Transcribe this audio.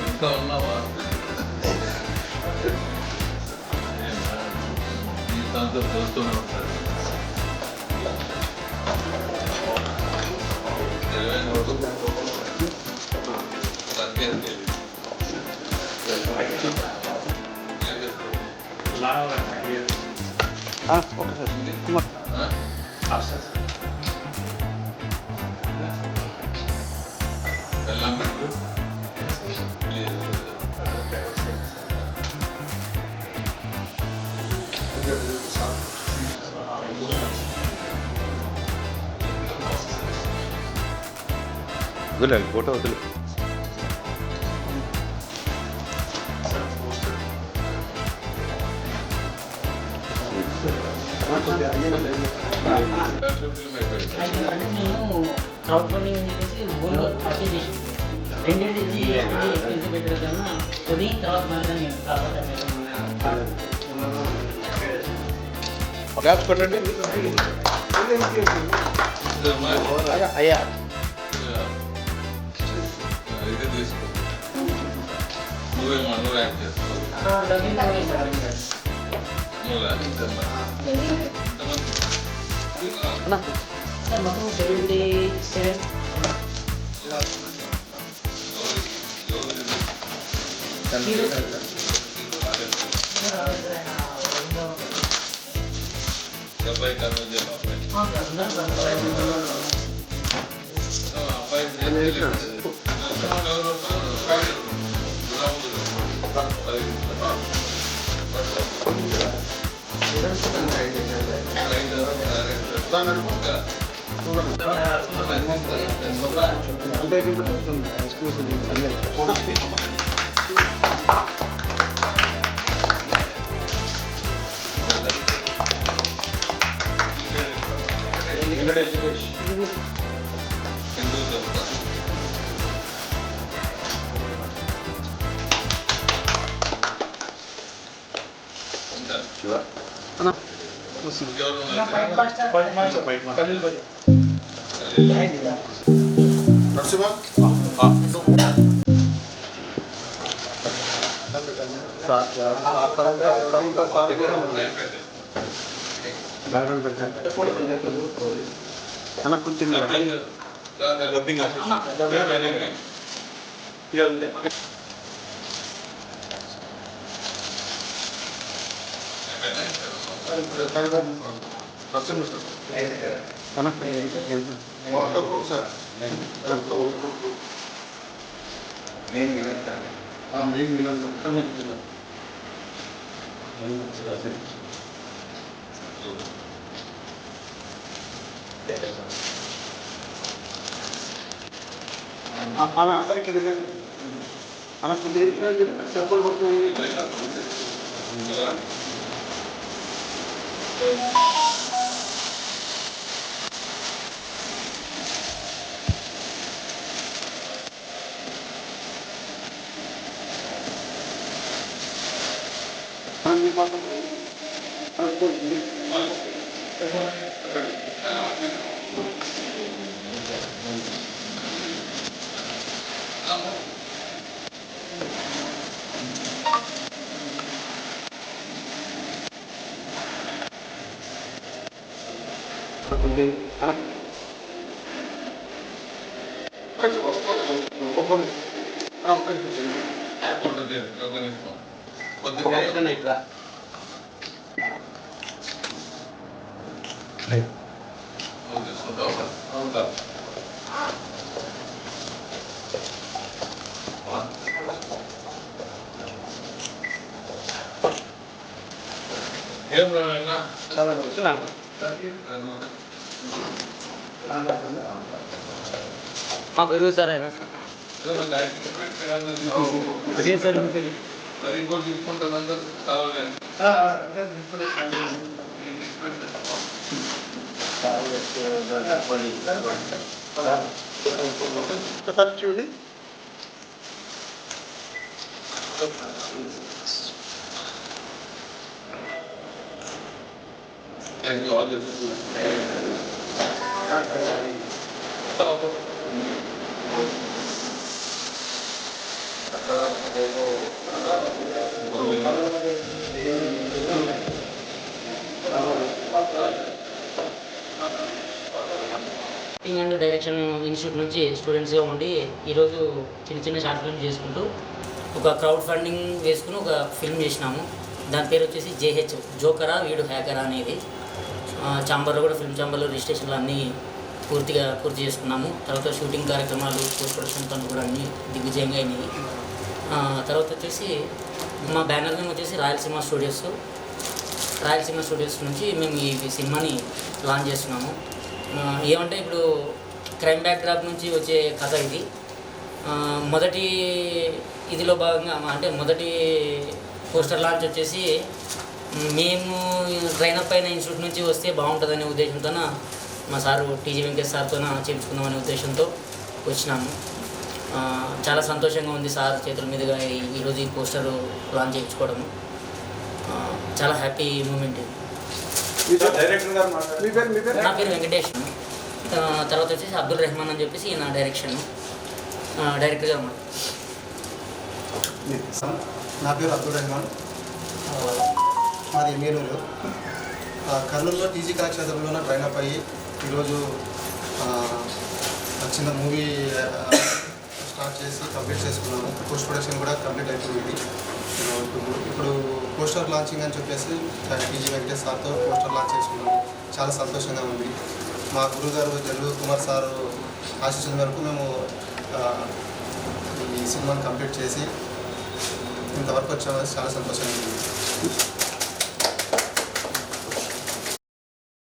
ఇంకా ఉన్నావా? జీవితాంతో చదువుతూనే ఉంటాడు. ఫోటో వదిలే క్రౌడ్ ఫండింగ్ చేసి ఊళ్ళో అప్లై చేసి రెండింటి పెట్టిన కన్నా కొని తర్వాత మాత్రమే గ్యాప్ కొట్టండి అయ్యా ఇదే తీసుకో. నువ్వేమో నువ్వు యాక్ట్ చేస్తావు. మాకు 77 అబ్బాయి కన్వర్ట్ చూడండి thank you all acting and direction institute నుంచి స్టూడెంట్స్గా ఉండి ఈరోజు చిన్న చిన్న షార్ట్ ఫిల్మ్ చేసుకుంటూ ఒక క్రౌడ్ ఫండింగ్ వేసుకుని ఒక ఫిల్మ్ చేసినాము. దాని పేరు వచ్చేసి జేహెచ్, జోకరా వీడు హ్యాకరా అనేది. చాంబర్లో కూడా ఫిల్మ్ చాంబర్లో రిజిస్ట్రేషన్లు అన్నీ పూర్తి చేసుకున్నాము. తర్వాత షూటింగ్ కార్యక్రమాలు, పోస్ట్ ప్రొడక్షన్ పనులు కూడా అన్నీ దిగ్విజయంగా అయినాయి. తర్వాత వచ్చేసి మా బ్యానర్ నేమ్ వచ్చేసి రాయలసీమ స్టూడియోస్ నుంచి మేము ఈ సినిమాని లాంచ్ చేస్తున్నాము. ఏమంటే ఇప్పుడు క్రైమ్ బ్యాక్డ్రాప్ నుంచి వచ్చే కథ ఇది. మొదటి ఇదిలో భాగంగా అంటే మొదటి పోస్టర్ లాంచ్ వచ్చేసి మేము ట్రైనప్ అయిన ఇన్స్టిట్యూట్ నుంచి వస్తే బాగుంటుందనే ఉద్దేశంతో మా సారు టీజీ వెంకటేష్ సార్తో చేయించుకుందామనే ఉద్దేశంతో వచ్చినాము. చాలా సంతోషంగా ఉంది సార్ చేతుల మీదుగా ఈరోజు ఈ పోస్టర్ లాంచ్ చేయించుకోవడం. చాలా హ్యాపీ మూమెంట్ ఇది. నా పేరు వెంకటేష్. తర్వాత వచ్చేసి అబ్దుల్ రెహమాన్ అని చెప్పేసి నా డైరెక్టర్గా ఉన్నాడు. నా పేరు అబ్దుల్ రెహమాన్, మాది మేలూరు. కర్నూలులో టీజీ కళాక్షేత్రంలోనే ట్రైనప్ అయ్యి ఈరోజు చిన్న మూవీ స్టార్ట్ చేసి కంప్లీట్ చేసుకున్నాము. పోస్ట్ ప్రొడక్షన్ కూడా కంప్లీట్ అయిపోయింది. ఇప్పుడు పోస్టర్ లాంచింగ్ అని చెప్పేసి టీజీ వెంకటేష్ సార్తో పోస్టర్ లాంచ్ చేసుకున్నాము. చాలా సంతోషంగా ఉంది. మా గురుగారు జల్లు కుమార్ సార్ ఆశీస్సుల మేరకు మేము ఈ సినిమాని కంప్లీట్ చేసి ఇంతవరకు వచ్చామని చాలా సంతోషంగా ఉంది.